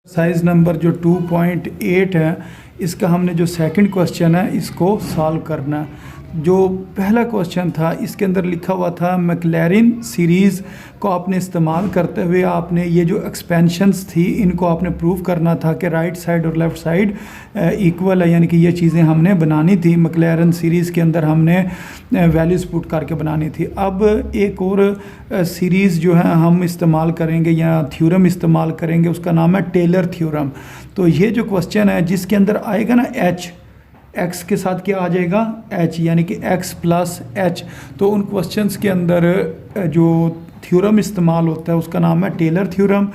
Size number जो 2.8 है, इसका हमने जो सेकंड क्वेश्चन है इसको सॉल्व करना है। जो पहला क्वेश्चन था इसके अंदर लिखा हुआ था मैक्लैरिन सीरीज़ को आपने इस्तेमाल करते हुए आपने ये जो एक्सपेंशंस थी इनको आपने प्रूव करना था कि राइट साइड और लेफ़्ट साइड इक्वल है, यानी कि ये चीज़ें हमने बनानी थी। मैक्लैरिन सीरीज़ के अंदर हमने वैल्यूज़ पुट करके बनानी थी। अब एक और सीरीज़ जो है हम इस्तेमाल करेंगे या थ्योरम इस्तेमाल करेंगे, उसका नाम है टेलर थ्योरम। तो ये जो क्वेश्चन है जिसके अंदर आएगा ना एच, एक्स के साथ क्या आ जाएगा एच, यानी कि एक्स प्लस एच। तो उन क्वेश्चंस के अंदर जो थ्योरम इस्तेमाल होता है उसका नाम है टेलर थ्योरम,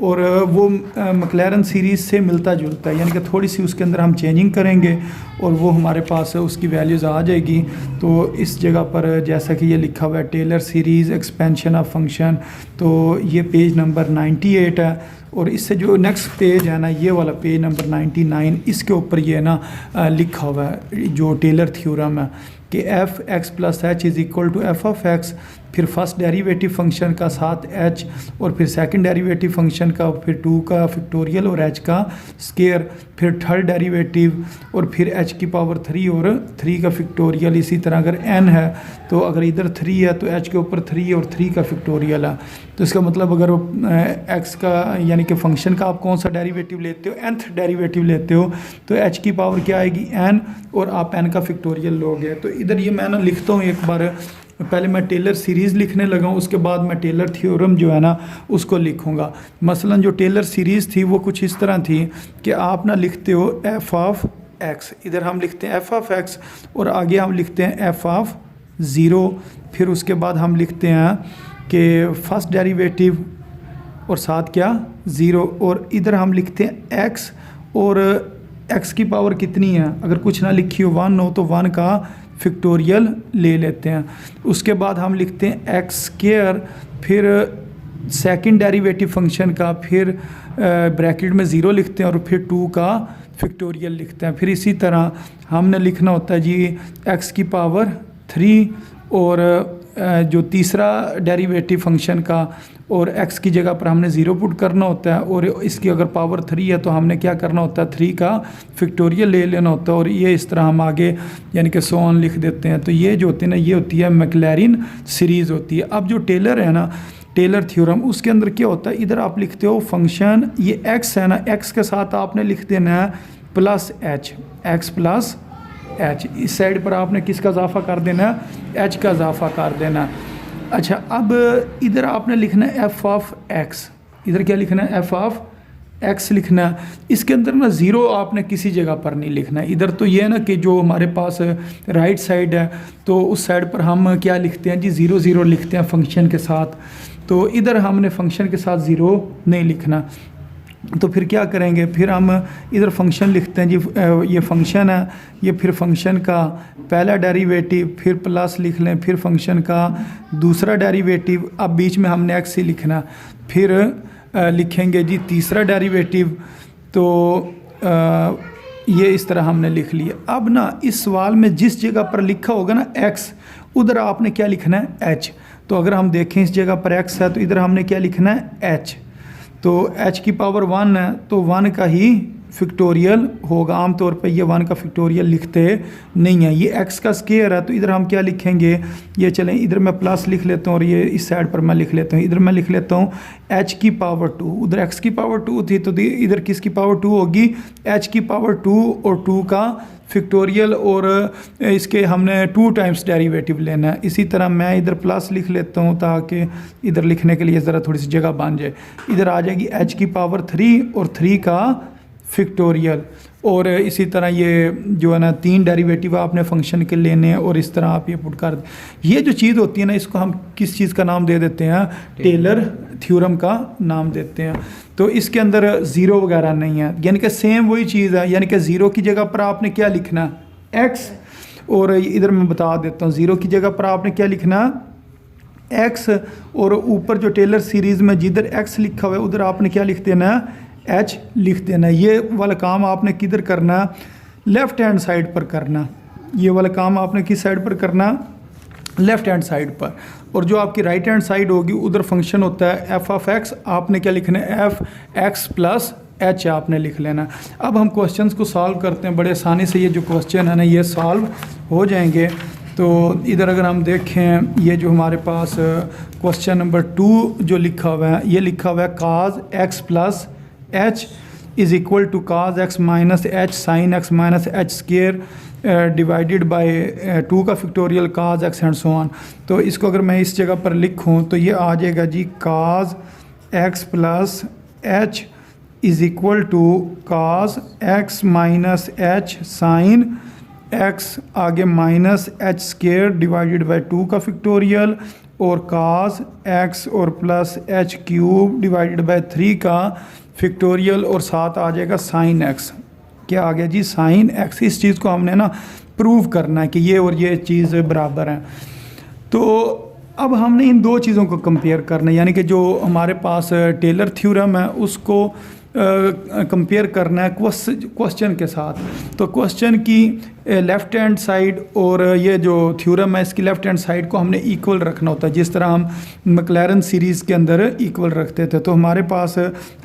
और वो मैक्लैरिन सीरीज़ से मिलता जुलता है, यानी कि थोड़ी सी उसके अंदर हम चेंजिंग करेंगे और वो हमारे पास उसकी वैल्यूज़ आ जाएगी। तो इस जगह पर जैसा कि ये लिखा हुआ है Taylor series expansion of function, तो ये पेज नंबर 98 है। और इससे जो नेक्स्ट पेज है ना, ये वाला पेज नंबर 99, इसके ऊपर ये ना लिखा हुआ है जो टेलर थ्योरम है कि f x plus h is equal to f of x, फिर फर्स्ट डेरिवेटिव फंक्शन का साथ एच, और फिर सेकंड डेरिवेटिव फंक्शन का फिर 2 का फैक्टोरियल और एच का स्केयर, फिर थर्ड डेरिवेटिव और फिर एच की पावर 3 और 3 का फैक्टोरियल। इसी तरह अगर n है तो अगर इधर 3 है तो h के ऊपर 3 और 3 का फैक्टोरियल है। तो इसका मतलब अगर x का यानी कि फंक्शन का आप कौन सा डेरिवेटिव लेते हो, nth डेरिवेटिव लेते हो, तो h की पावर क्या आएगी n, और आप n का फैक्टोरियल लोगे। तो इधर ये मैं ना लिखता हूँ एक बार, पहले मैं टेलर सीरीज़ लिखने लगा हूँ, उसके बाद मैं टेलर थ्योरम जो है ना उसको लिखूँगा। मसलन जो टेलर सीरीज़ थी वो कुछ इस तरह थी कि आप ना लिखते हो एफ ऑफ एक्स, इधर हम लिखते हैं एफ ऑफ एक्स और आगे हम लिखते हैं एफ ऑफ ज़ीरो, फिर उसके बाद हम लिखते हैं कि फर्स्ट डेरिवेटिव और साथ क्या ज़ीरो, और इधर हम लिखते हैं एक्स, और एक्स की पावर कितनी है, अगर कुछ ना लिखी हो 1 हो तो 1 का फैक्टोरियल ले लेते हैं। उसके बाद हम लिखते हैं एक्स स्क्वायर, फिर सेकंड डेरिवेटिव फंक्शन का, फिर ब्रैकेट में 0 लिखते हैं और फिर 2 का फैक्टोरियल लिखते हैं। फिर इसी तरह हमने लिखना होता है जी एक्स की पावर 3 और जो तीसरा डेरिवेटिव फंक्शन का, और x की जगह पर हमने 0 पुट करना होता है, और इसकी अगर पावर 3 है तो हमने क्या करना होता है 3 का फैक्टोरियल ले लेना होता है, और ये इस तरह हम आगे यानी कि सो ऑन लिख देते हैं। तो ये जो होती है ना ये होती है मैक्लैरिन सीरीज़ होती है। अब जो टेलर है ना टेलर थ्योरम, उसके अंदर क्या होता है, इधर आप लिखते हो फंक्शन ये x है ना, x के साथ आपने लिख देना है plus H, x plus H, इस साइड पर आपने किसका इजाफा कर देना है एच का इजाफा कर देना है। अच्छा, अब इधर आपने लिखना है एफ ऑफ एक्स, इधर क्या लिखना है एफ ऑफ एक्स लिखना है। इसके अंदर ना 0 आपने किसी जगह पर नहीं लिखना है। इधर तो ये है ना कि जो हमारे पास राइट साइड है तो उस साइड पर हम क्या लिखते हैं जी 0 0 लिखते हैं फंक्शन के साथ, तो इधर हमने फंक्शन के साथ 0 नहीं लिखना। तो फिर क्या करेंगे, फिर हम इधर फंक्शन लिखते हैं जी, ये फंक्शन है, ये फिर फंक्शन का पहला डेरिवेटिव, फिर प्लस लिख लें, फिर फंक्शन का दूसरा डेरिवेटिव, अब बीच में हमने एक्स ही लिखना, फिर लिखेंगे जी तीसरा डेरिवेटिव। तो ये इस तरह हमने लिख लिया। अब ना इस सवाल में जिस जगह पर लिखा होगा ना एक्स, उधर आपने क्या लिखना है एच। तो अगर हम देखें इस जगह पर एक्स है तो इधर हमने क्या लिखना है एच, तो h की पावर 1 है तो 1 का ही फैक्टोरियल होगा। आमतौर पे ये 1 का फैक्टोरियल लिखते नहीं है। ये x का स्क्वायर है तो इधर हम क्या लिखेंगे, ये चलें इधर मैं प्लस लिख लेता हूँ और ये इस साइड पर मैं लिख लेता हूँ, इधर मैं लिख लेता हूँ h की पावर 2, उधर x की पावर 2 थी तो इधर किसकी पावर 2 होगी h की पावर 2 और 2 का फैक्टोरियल, और इसके हमने 2 टाइम्स डेरिवेटिव लेना है। इसी तरह मैं इधर प्लस लिख लेता हूँ ताकि इधर लिखने के लिए ज़रा थोड़ी सी जगह बन जाए। इधर आ जाएगी h की पावर 3 और 3 का फैक्टोरियल, और इसी तरह ये जो है ना 3 डेरिवेटिव आपने फंक्शन के लेने हैं, और इस तरह आप ये पुट कर। ये जो चीज़ होती है ना इसको हम किस चीज़ का नाम दे देते हैं, टेलर थ्योरम का नाम देते हैं। तो इसके अंदर 0 वगैरह नहीं है, यानी कि सेम वही चीज़ है, यानी कि 0 की जगह पर आपने क्या लिखना x, और इधर मैं बता देता हूँ 0 की जगह पर आपने क्या लिखना x, और ऊपर जो टेलर सीरीज़ में जिधर x लिखा हुआ है उधर आपने क्या लिख देना है h लिख देना। ये वाला काम आपने किधर करना, लेफ़्ट हैंड साइड पर करना। ये वाला काम आपने किस साइड पर करना, लेफ़्ट हैंड साइड पर, और जो आपकी राइट हैंड साइड होगी उधर फंक्शन होता है एफ ऑफ एक्स, आपने क्या लिखना है एफ एक्स प्लस एच आपने लिख लेना। अब हम क्वेश्चंस को सॉल्व करते हैं, बड़े आसानी से ये जो क्वेश्चन है ना ये सॉल्व हो जाएंगे। तो इधर अगर हम देखें, ये जो हमारे पास क्वेश्चन नंबर 2 जो लिखा हुआ है, ये लिखा हुआ है cos x plus h is equal to cos x minus h sine x minus h square divided by 2 का factorial cos x and so on. तो इसको अगर मैं इस जगह पर लिखूं तो ये आ जाएगा जी cos x plus h is equal to cos x minus h sine x आगे minus h square divided by 2 का फैक्टोरियल और काज एक्स और plus h cube divided by 3 का फैक्टोरियल और साथ आ जाएगा साइन एक्स। क्या आ गया जी? Sine x. इस चीज़ को हमने ना प्रूव करना है कि ये और ये चीज़ बराबर हैं। तो अब हमने इन दो चीज़ों को कंपेयर करना है, यानी कि जो हमारे पास टेलर थ्योरम है उसको कंपेयर करना है क्वेश्चन के साथ। तो क्वेश्चन की लेफ़्ट हैंड साइड और ये जो थ्योरम है इसकी लेफ़्ट हैंड साइड को हमने इक्वल रखना होता है, जिस तरह हम मैक्लैरन सीरीज़ के अंदर इक्वल रखते थे। तो हमारे पास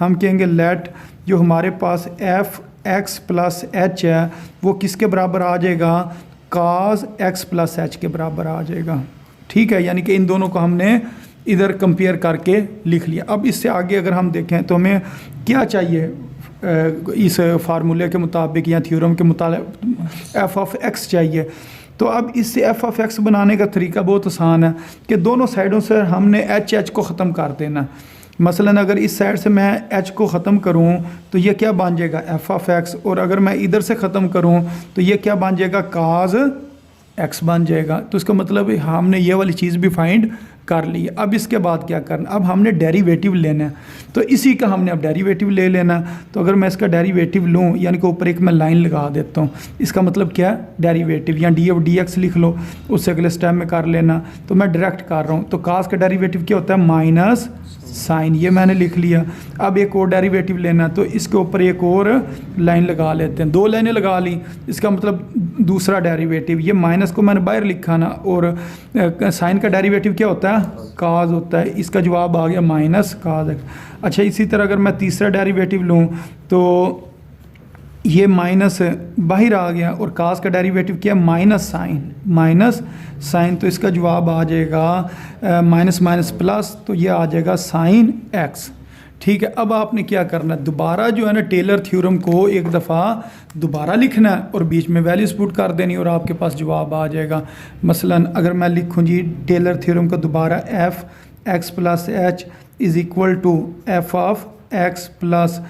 हम कहेंगे लेट जो हमारे पास एफ एक्स प्लस एच है वो किसके बराबर आ जाएगा? काज एक्स प्लस एच के बराबर आ जाएगा। ठीक है, यानी कि इन दोनों को हमने इधर कंपेयर करके लिख लिया। अब इससे आगे अगर हम देखें तो हमें क्या चाहिए इस फार्मूले के मुताबिक या थ्योरम के मुताबिक एफ ऑफ एक्स चाहिए। तो अब इससे एफ ऑफ एक्स बनाने का तरीका बहुत आसान है कि दोनों साइडों से हमने एच को ख़त्म कर देना। मसलन अगर इस साइड से मैं एच को ख़त्म करूं तो ये क्या बन जाएगा? F of x. और अगर मैं इधर से ख़त्म करूं तो ये क्या बन जाएगा? काज एक्स बन जाएगा। तो इसका मतलब हमने ये वाली चीज़ भी फाइंड कर ली। अब इसके बाद क्या करना? अब हमने डेरिवेटिव लेना है, तो इसी का हमने अब डेरिवेटिव ले लेना। तो अगर मैं इसका डेरिवेटिव लूँ, यानी कि ऊपर एक मैं लाइन लगा देता हूँ, इसका मतलब क्या है? डेरिवेटिव। या डी ऑफ डी एक्स लिख लो, उससे अगले स्टेप में कर लेना। तो मैं डायरेक्ट कर रहा हूँ। तो कास का डेरिवेटिव क्या होता है? Minus sine. ये मैंने लिख लिया। अब एक और डेरिवेटिव लेना, तो इसके ऊपर एक और लाइन लगा लेते हैं। 2 लाइनें लगा ली, इसका मतलब दूसरा डेरिवेटिव। ये माइनस को मैंने बाहर लिखा ना, और साइन का डेरिवेटिव क्या होता है? काज होता है। इसका जवाब आ गया माइनस काज। अच्छा, इसी तरह अगर मैं तीसरा डेरिवेटिव लूँ तो ये माइनस बाहर आ गया, और कास का डेरिवेटिव क्या है? Minus sine. तो इसका जवाब आ जाएगा माइनस माइनस प्लस, तो ये आ जाएगा साइन एक्स। ठीक है, अब आपने क्या करना है? दोबारा जो है ना टेलर थ्योरम को एक दफ़ा दोबारा लिखना है और बीच में वैल्यूज पुट कर देनी और आपके पास जवाब आ जाएगा। मसलन अगर मैं लिखूँ जी टेलर थ्योरम का दोबारा f x plus h is equal to f of x plus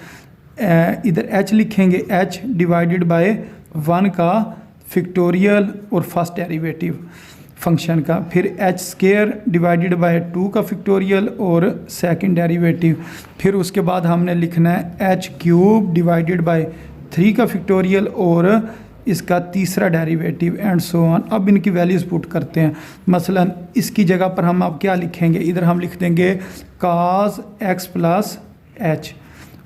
इधर h लिखेंगे, h डिवाइडेड बाय 1 का फैक्टोरियल और फर्स्ट डेरिवेटिव फंक्शन का, फिर एच स्केयर डिवाइडेड बाय 2 का फैक्टोरियल और सेकंड डेरिवेटिव। फिर उसके बाद हमने लिखना है एच क्यूब डिवाइडेड बाय 3 का फैक्टोरियल और इसका तीसरा डेरिवेटिव एंड सो ऑन। अब इनकी वैल्यूज़ पुट करते हैं। मसलन इसकी जगह पर हम अब क्या लिखेंगे? इधर हम लिख देंगे काज एक्स प्लस एच।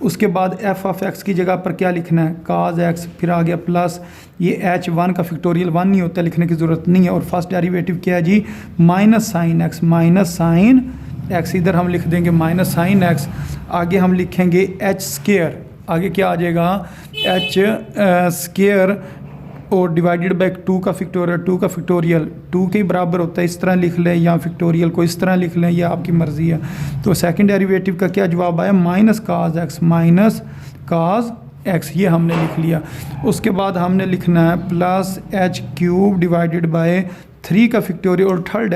उसके बाद एफ ऑफ एक्स की जगह पर क्या लिखना है? काज एक्स, फिर आ गया प्लस ये एच 1 का फैक्टोरियल 1 नहीं होता, लिखने की ज़रूरत नहीं है। और फर्स्ट डेरिवेटिव क्या है जी? Minus sine x. इधर हम लिख देंगे माइनस साइन एक्स। आगे हम लिखेंगे एच स्केयर, आगे क्या आ जाएगा? एच स्केयर और डिवाइडेड बाय 2 का फैक्टोरियल 2 के बराबर होता है, इस तरह लिख लें, या फैक्टोरियल को इस तरह लिख लें, यह आपकी मर्ज़ी है। तो सेकंड डेरिवेटिव का क्या जवाब आया? माइनस काज एक्स, ये हमने लिख लिया। उसके बाद हमने लिखना है plus h cube divided by 3 का फैक्टोरियल और थर्ड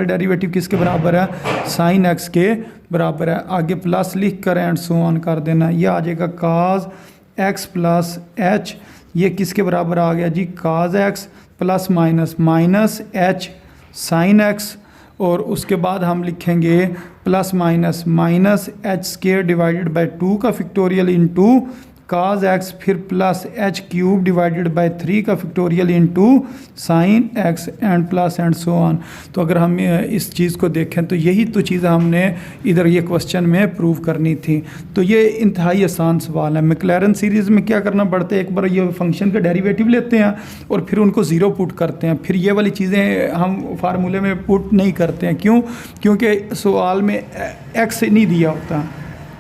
डेरिवेटिव किसके बराबर है? साइन एक्स के बराबर है। आगे प्लस लिख कर एंड सो ऑन कर देना। यह आ जाएगा काज एक्स प्लस एच, ये किसके बराबर आ गया जी? Cos x plus minus h sine x, और उसके बाद हम लिखेंगे plus minus h square divided by 2 का फैक्टोरियल इंटू काज एक्स, फिर plus h cube divided by 3 का factorial into sine x and plus and so on. तो अगर हम इस चीज़ को देखें तो यही तो चीज़ हमने इधर ये क्वेश्चन में प्रूव करनी थी। तो ये इंतहाई आसान सवाल है। मैक्लैरन सीरीज़ में क्या करना पड़ता है? एक बार ये फंक्शन का डेरिवेटिव लेते हैं और फिर उनको ज़ीरो पुट करते हैं। फिर ये वाली चीज़ें हम फार्मूले में पुट नहीं करते हैं। क्यों? क्योंकि सवाल में एक्स नहीं दिया होता।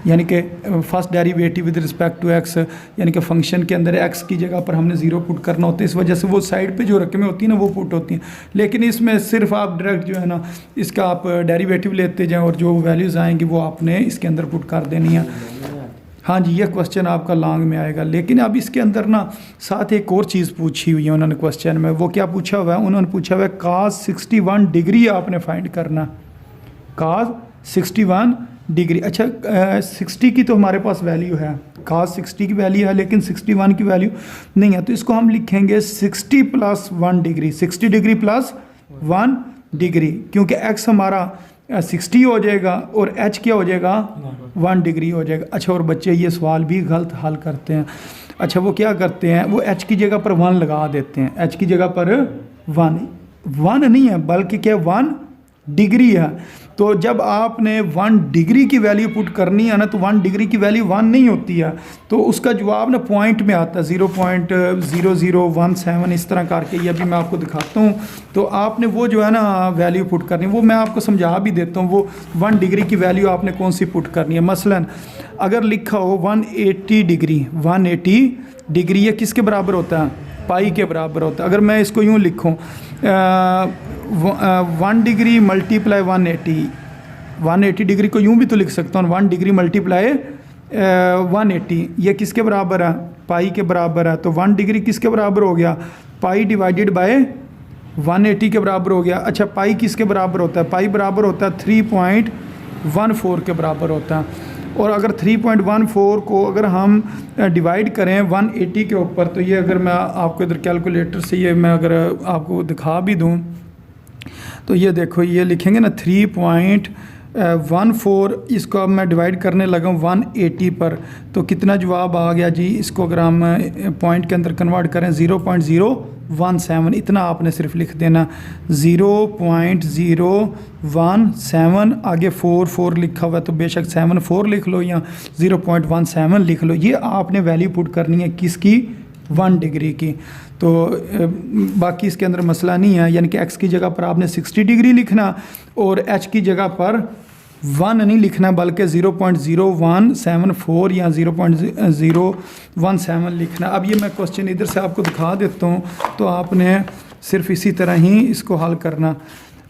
यानी कि first derivative with respect to x, यानी कि फंक्शन के अंदर एक्स की जगह पर हमने 0 पुट करना होता है, इस वजह से वो साइड पे जो रकमें होती हैं ना वो पुट होती हैं। लेकिन इसमें सिर्फ आप डायरेक्ट जो है ना इसका आप डेरिवेटिव लेते जाएँ और जो वैल्यूज़ आएंगी वो आपने इसके अंदर पुट कर देनी है। हाँ जी, ये क्वेश्चन आपका लॉन्ग में आएगा। लेकिन अब इसके अंदर ना साथ एक और चीज़ पूछी हुई है उन्होंने क्वेश्चन में। वो क्या पूछा हुआ है, उन्होंने पूछा हुआ है cos 61 डिग्री आपने फाइंड करना, cos 61 डिग्री। अच्छा 60 की तो हमारे पास वैल्यू है, cos 60 की वैल्यू है, लेकिन 61 की वैल्यू नहीं है। तो इसको हम लिखेंगे 60 + 1 डिग्री, 60 डिग्री + 1 डिग्री, क्योंकि x हमारा 60 हो जाएगा और h क्या हो जाएगा 1 डिग्री हो जाएगा। अच्छा, और बच्चे ये सवाल भी गलत हल करते हैं। अच्छा, वो क्या करते हैं, वो h की जगह पर 1 लगा देते हैं, h की जगह पर 1 नहीं है बल्कि क्या 1 डिग्री है। तो जब आपने 1 डिग्री की वैल्यू पुट करनी है ना, तो 1 डिग्री की वैल्यू 1 नहीं होती है, तो उसका जवाब ना पॉइंट में आता है 0.0017, इस तरह करके। ये अभी मैं आपको दिखाता हूँ। तो आपने वो जो है ना वैल्यू पुट करनी, वो मैं आपको समझा भी देता हूँ। वो 1 डिग्री की वैल्यू आपने कौन सी पुट करनी है। मसलन अगर लिखा हो 180 डिग्री, 180 डिग्री ये किसके बराबर होता है, पाई के बराबर होता है। अगर मैं इसको यूँ लिखूँ 1 डिग्री मल्टीप्लाई 180 डिग्री को यूँ भी तो लिख सकता हूँ 1 डिग्री मल्टीप्लाई 180, ये किसके बराबर है, पाई के बराबर है। तो 1 डिग्री किसके बराबर हो गया, पाई डिवाइडेड बाय 180 के बराबर हो गया। अच्छा, पाई किसके बराबर होता है, पाई बराबर होता है 3.14 के बराबर होता है। और अगर 3.14 को अगर हम डिवाइड करें 180 के ऊपर, तो ये अगर मैं आपको इधर कैलकुलेटर से ये मैं अगर आपको दिखा भी दूं, तो ये देखो ये लिखेंगे ना 3.14, इसको अब मैं डिवाइड करने लगा 180 पर, तो कितना जवाब आ गया जी। इसको अगर हम पॉइंट के अंदर कन्वर्ट करें 0.017, इतना आपने सिर्फ लिख देना 0.017, आगे 4 लिखा हुआ है तो बेशक 74 लिख लो या 0.17 लिख लो। ये आपने वैल्यू पुट करनी है किसकी, 1 डिग्री की। तो बाकी इसके अंदर मसला नहीं है, यानी कि x की जगह पर आपने 60 डिग्री लिखना और h की जगह पर 1 नहीं लिखना बल्कि 0.0174 या 0.017 लिखना। अब ये मैं क्वेश्चन इधर से आपको दिखा देता हूँ, तो आपने सिर्फ इसी तरह ही इसको हल करना।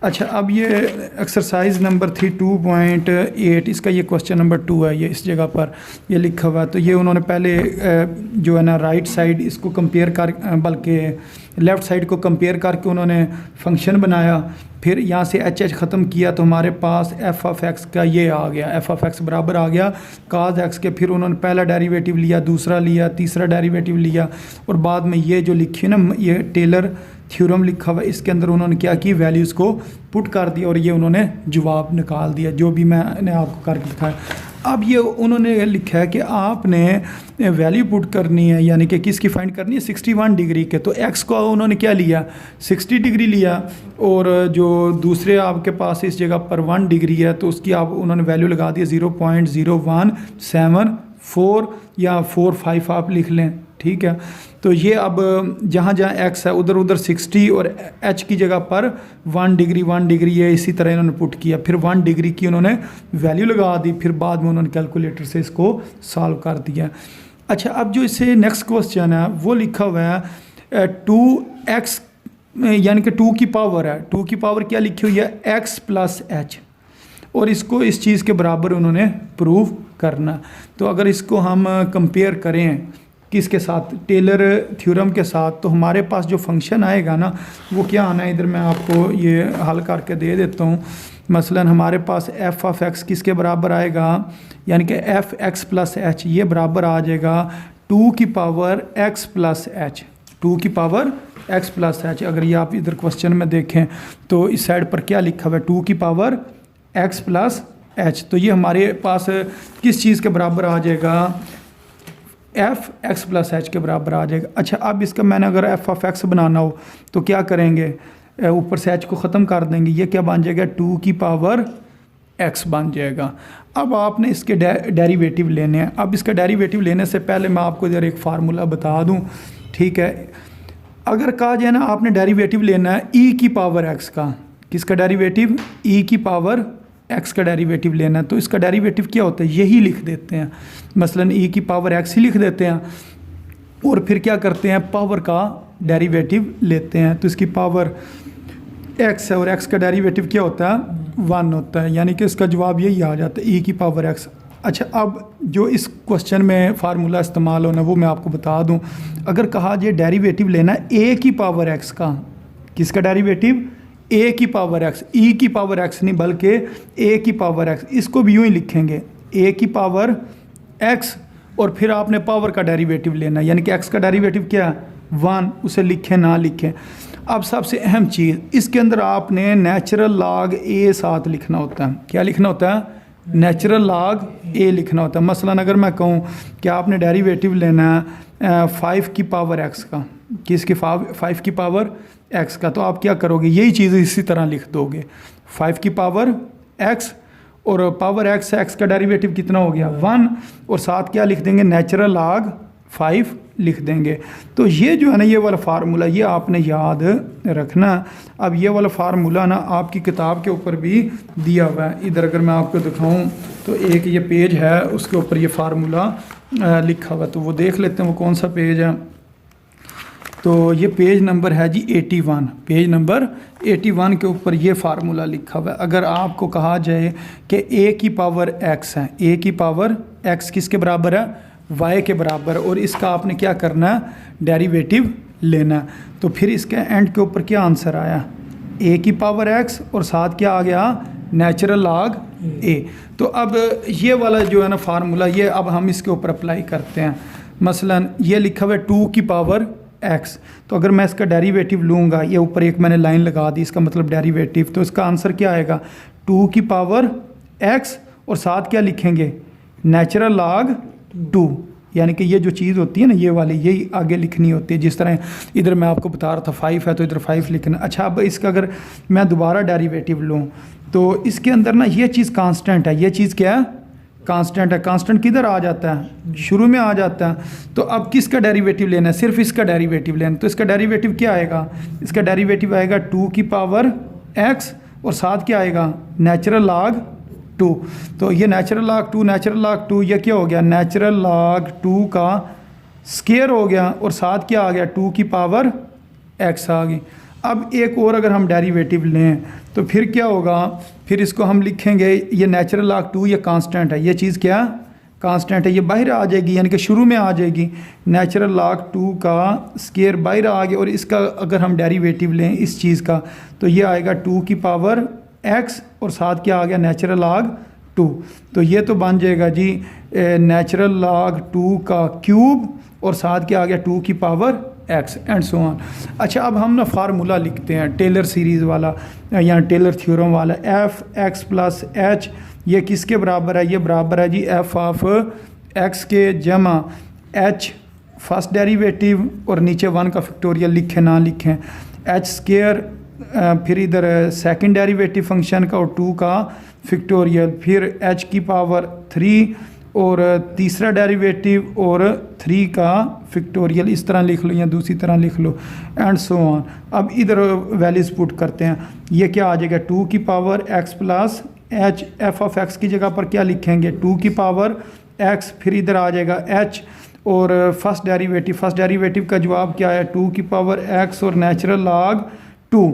अच्छा, अब ये एक्सरसाइज नंबर 2.8, इसका ये क्वेश्चन नंबर 2 है, ये इस जगह पर ये लिखा हुआ है। तो ये उन्होंने पहले जो है ना राइट साइड इसको कंपेयर कर, बल्कि लेफ़्ट साइड को कंपेयर करके उन्होंने फंक्शन बनाया, फिर यहाँ से एच ख़त्म किया तो हमारे पास f(x) का ये आ गया, f(x) बराबर आ गया cos x के। फिर उन्होंने पहला डेरिवेटिव लिया, दूसरा लिया, तीसरा डेरिवेटिव लिया, और बाद में ये जो लिखी ना ये टेलर थ्योरम लिखा हुआ, इसके अंदर उन्होंने क्या की, वैल्यूज़ को पुट कर दिया और ये उन्होंने जवाब निकाल दिया जो भी मैंने आपको करके दिखाया। अब ये उन्होंने लिखा है कि आपने वैल्यू पुट करनी है, यानी कि किसकी फाइंड करनी है, 61 डिग्री के। तो x को उन्होंने क्या लिया, 60 डिग्री लिया, और जो दूसरे आपके पास इस जगह पर 1 डिग्री है तो उसकी आप उन्होंने वैल्यू लगा दी 0.0174 या 45 आप लिख लें, ठीक है। तो ये अब जहाँ जहाँ x है उधर उधर 60 और h की जगह पर 1 डिग्री ये इसी तरह इन्होंने पुट किया। फिर 1 डिग्री की उन्होंने वैल्यू लगा दी, फिर बाद में उन्होंने कैलकुलेटर से इसको सॉल्व कर दिया। अच्छा, अब जो इससे नेक्स्ट क्वेश्चन है वो लिखा हुआ है 2x, यानी कि 2 की पावर है, 2 की पावर क्या लिखी हुई है, x + h, और इसको इस चीज़ के बराबर उन्होंने प्रूव करना। तो अगर इसको हम कंपेयर करें किसके साथ, टेलर थ्योरम के साथ, तो हमारे पास जो फंक्शन आएगा ना वो क्या आना है, इधर मैं आपको ये हल करके दे देता हूँ। मसलन हमारे पास f(x) किसके बराबर आएगा, यानी कि f(x + h) ये बराबर आ जाएगा 2 की पावर x + h, 2 की पावर x + h। अगर ये आप इधर क्वेश्चन में देखें तो इस साइड पर क्या लिखा हुआ है, 2 की पावर x + h। तो ये हमारे पास किस चीज़ के बराबर आ जाएगा, f(x + h) के बराबर आ जाएगा। अच्छा, अब इसका मैंने अगर f(x) बनाना हो तो क्या करेंगे, ऊपर से h को ख़त्म कर देंगे, ये क्या बन जाएगा, 2 की पावर x बन जाएगा। अब आपने इसके डेरिवेटिव लेने हैं। अब इसका डेरिवेटिव लेने से पहले मैं आपको इधर एक फार्मूला बता दूं, ठीक है। अगर कहा जाए ना आपने डेरिवेटिव लेना है e की पावर x का, किसका डेरिवेटिव, e की पावर एक्स का डेरिवेटिव लेना है तो इसका डेरिवेटिव क्या होता है, यही लिख देते हैं। मसलन e की पावर एक्स ही लिख देते हैं और फिर क्या करते हैं, पावर का डेरिवेटिव लेते हैं। तो इसकी पावर एक्स है और एक्स का डेरिवेटिव क्या होता है, 1 होता है, यानी कि इसका जवाब यही आ जाता है, e की पावर एक्स। अच्छा, अब जो इस क्वेश्चन में फार्मूला इस्तेमाल होना वो मैं आपको बता दूं। अगर कहा जाए डेरिवेटिव लेना है a की पावर x का, किसका डेरिवेटिव, a की पावर x, e की पावर x नहीं बल्कि a की पावर x, इसको भी यूँ ही लिखेंगे a की पावर x और फिर आपने पावर का डेरिवेटिव लेना है, यानी कि x का डेरिवेटिव क्या है, 1, उसे लिखें ना लिखें। अब सबसे अहम चीज़, इसके अंदर आपने नेचुरल लॉग a साथ लिखना होता है। क्या लिखना होता है, नेचुरल लॉग a लिखना होता है। मसलन अगर मैं कहूँ कि आपने डेरिवेटिव लेना है 5 की पावर x का, किसकी 5 की पावर x का, तो आप क्या करोगे, यही चीज़ इसी तरह लिख दोगे, 5 की पावर x और पावर x का डेरिवेटिव कितना हो गया, 1, और साथ क्या लिख देंगे, नेचुरल लॉग 5 लिख देंगे। तो ये जो है ना, ये वाला फार्मूला ये आपने याद रखना। अब ये वाला फार्मूला ना आपकी किताब के ऊपर भी दिया हुआ है। इधर अगर मैं आपको दिखाऊं तो एक ये पेज है, उसके ऊपर ये फार्मूला लिखा हुआ है, तो वो देख लेते हैं वो कौन सा पेज है। तो ये पेज नंबर है जी 81, पेज नंबर 81 के ऊपर ये फार्मूला लिखा हुआ है। अगर आपको कहा जाए कि a की पावर x है, a की पावर x किसके बराबर है, y के बराबर, और इसका आपने क्या करना है, डेरिवेटिव लेना। तो फिर इसके एंड के ऊपर क्या आंसर आया, a की पावर x और साथ क्या आ गया, नेचुरल लॉग a। तो अब ये वाला जो है ना फार्मूला, ये अब हम इसके ऊपर अप्लाई करते हैं। मसलन ये लिखा हुआ है 2 की पावर x, तो अगर मैं इसका डेरिवेटिव लूँगा, ये ऊपर एक मैंने लाइन लगा दी, इसका मतलब डेरिवेटिव, तो इसका आंसर क्या आएगा, 2 की पावर x और साथ क्या लिखेंगे, नेचुरल लॉग 2, यानी कि ये जो चीज़ होती है ना, ये वाली यही आगे लिखनी होती है। जिस तरह इधर मैं आपको बता रहा था 5 है तो इधर 5 लिखना। अच्छा, अब इसका अगर मैं दोबारा डेरिवेटिव लूँ तो इसके अंदर ना ये चीज़ कांस्टेंट है, ये चीज़ क्या है, कांस्टेंट है। कांस्टेंट किधर आ जाता है, शुरू में आ जाता है। तो अब किसका डेरिवेटिव लेना है, सिर्फ इसका डेरिवेटिव लेना। तो इसका डेरिवेटिव क्या आएगा, इसका डेरिवेटिव आएगा 2 की पावर x और साथ क्या आएगा, नेचुरल लॉग 2। तो ये नेचुरल लॉग 2, नेचुरल लॉग 2, ये क्या हो गया, नेचुरल लॉग 2 का स्क्वायर हो गया और साथ क्या आ गया, 2 की पावर x आ गई। अब एक और अगर हम डेरिवेटिव लें तो फिर क्या होगा, फिर इसको हम लिखेंगे, ये नेचुरल लॉग 2 ये कांस्टेंट है, ये चीज़ क्या कांस्टेंट है, ये बाहर आ जाएगी, यानी कि शुरू में आ जाएगी। नेचुरल लॉग 2 का स्क्वायर बाहर आ गया और इसका अगर हम डेरिवेटिव लें इस चीज़ का, तो ये आएगा 2 की पावर x और साथ क्या आ गया, नेचुरल लॉग 2। तो ये तो बन जाएगा जी नेचुरल लॉग 2 का क्यूब और साथ क्या आ गया, 2 की power x and so on. अच्छा, अब हम ना फार्मूला लिखते हैं टेलर सीरीज़ वाला या टेलर थ्योरम वाला, एफ एक्स प्लस एच, ये किसके बराबर है, ये बराबर है जी एफ ऑफ एक्स के जमा एच फर्स्ट डेरिवेटिव और नीचे 1 का फैक्टोरियल लिखें ना लिखें, एच स्क्वायर, फिर इधर सेकंड डेरिवेटिव फंक्शन का और 2 का फैक्टोरियल, फिर एच की पावर 3 और तीसरा डेरिवेटिव और 3 का फैक्टोरियल, इस तरह लिख लो या दूसरी तरह लिख लो एंड सो ऑन। अब इधर वैल्यूज पुट करते हैं, ये क्या आ जाएगा, 2 की power x plus H, F of x की जगह पर क्या लिखेंगे, 2 की पावर x, फिर इधर आ जाएगा h और फर्स्ट डेरिवेटिव का जवाब क्या है, 2 की पावर x और नेचुरल लॉग 2,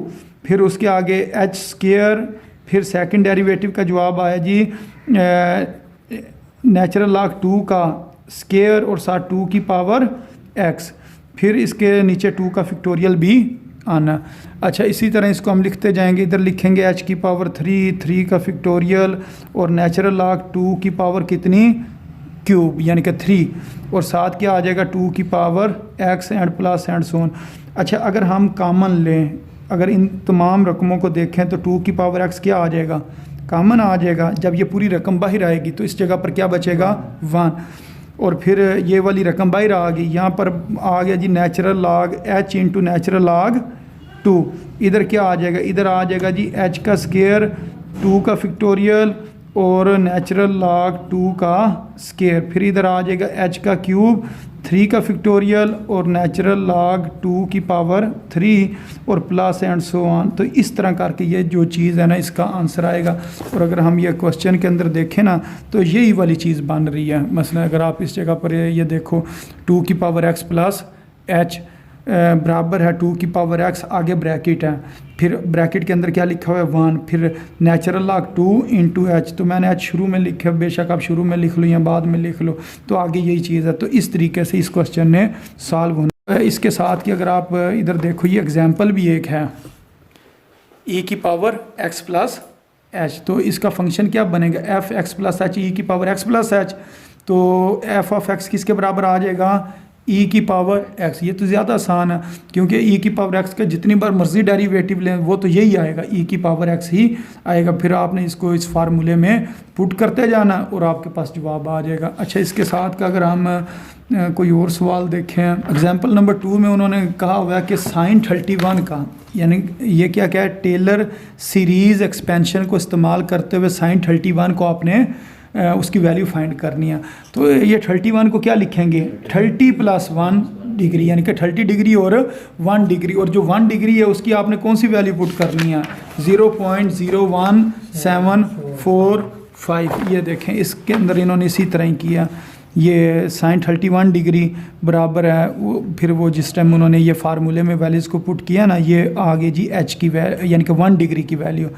फिर उसके आगे h स्क्वायर, फिर सेकंड डेरिवेटिव का जवाब आया जी नेचुरल लॉग 2 का स्क्वायर और साथ 2 की पावर x, फिर इसके नीचे 2 का फैक्टोरियल भी आना। अच्छा, इसी तरह इसको हम लिखते जाएंगे, इधर लिखेंगे h की पावर 3 का फैक्टोरियल और नेचुरल लॉग 2 की पावर कितनी, क्यूब, यानी कि 3, और साथ क्या आ जाएगा, 2 की power x and plus and so on. अच्छा, अगर हम कॉमन लें, अगर इन तमाम रकमों को देखें तो 2 की पावर x क्या आ जाएगा, कॉमन आ जाएगा। जब ये पूरी रकम बाहर आएगी तो इस जगह पर क्या बचेगा, 1, और फिर ये वाली रकम बाहर आ गई, यहाँ पर आ गया जी natural log h into natural log 2, इधर क्या आ जाएगा, इधर आ जाएगा जी h का स्क्वायर, 2 का फैक्टोरियल और नेचुरल लॉग 2 का स्क्वायर, फिर इधर आ जाएगा h का क्यूब 3 का फैक्टोरियल और नेचुरल लॉग 2 की पावर 3 और प्लस एंड सो ऑन। तो इस तरह करके ये जो चीज़ है ना इसका आंसर आएगा। और अगर हम ये क्वेश्चन के अंदर देखें ना तो यही वाली चीज़ बन रही है। मसलन अगर आप इस जगह पर ये देखो 2 की पावर x प्लस h बराबर है 2 की पावर x, आगे ब्रैकेट है, फिर ब्रैकेट के अंदर क्या लिखा हुआ है 1, फिर नेचुरल लॉग 2 इंटू एच। तो मैंने आज शुरू में लिखा, बेशक आप शुरू में लिख लो या बाद में लिख लो, तो आगे यही चीज़ है। तो इस तरीके से इस क्वेश्चन ने सॉल्व होना है। इसके साथ कि अगर आप इधर देखो ये एग्जाम्पल भी एक है e की पावर x प्लस h। तो इसका फंक्शन क्या बनेगा F x plus H E की पावर x प्लस एच। तो एफ ऑफ x किसके बराबर आ जाएगा e की पावर x। ये तो ज़्यादा आसान है क्योंकि e की पावर x का जितनी बार मर्जी डेरिवेटिव लें वो तो यही आएगा, e की पावर x ही आएगा। फिर आपने इसको इस फार्मूले में पुट करते जाना और आपके पास जवाब आ जाएगा। अच्छा, इसके साथ का अगर हम कोई और सवाल देखें, एग्जाम्पल नंबर 2 में उन्होंने कहा हुआ है कि साइन 31 का, यानी ये क्या है, टेलर सीरीज़ एक्सपेंशन को इस्तेमाल करते हुए साइन 31 को आपने उसकी वैल्यू फाइंड करनी है। तो ये 31 को क्या लिखेंगे 30 प्लस 1 डिग्री, यानी कि 30 डिग्री और 1 डिग्री, और जो 1 डिग्री है उसकी आपने कौन सी वैल्यू पुट करनी है 0.01745। ये देखें इसके अंदर इन्होंने इसी तरह ही किया। ये साइन 31 डिग्री बराबर है फिर वो जिस टाइम उन्होंने ये फार्मूले में वैल्यूज़ को पुट किया ना, ये आगे जी एच की यानी कि 1 डिग्री की वैल्यू,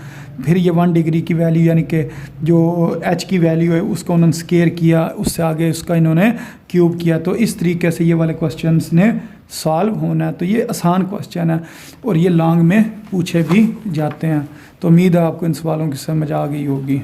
फिर ये 1 डिग्री की वैल्यू यानी कि जो एच की वैल्यू है उसको उन्होंने स्केयर किया, उससे आगे उसका इन्होंने क्यूब किया। तो इस तरीके से ये वाले क्वेश्चंस ने सॉल्व होना है। तो ये आसान क्वेश्चन है और ये लॉन्ग में पूछे भी जाते हैं। तो उम्मीद है आपको इन सवालों की समझ आ गई होगी।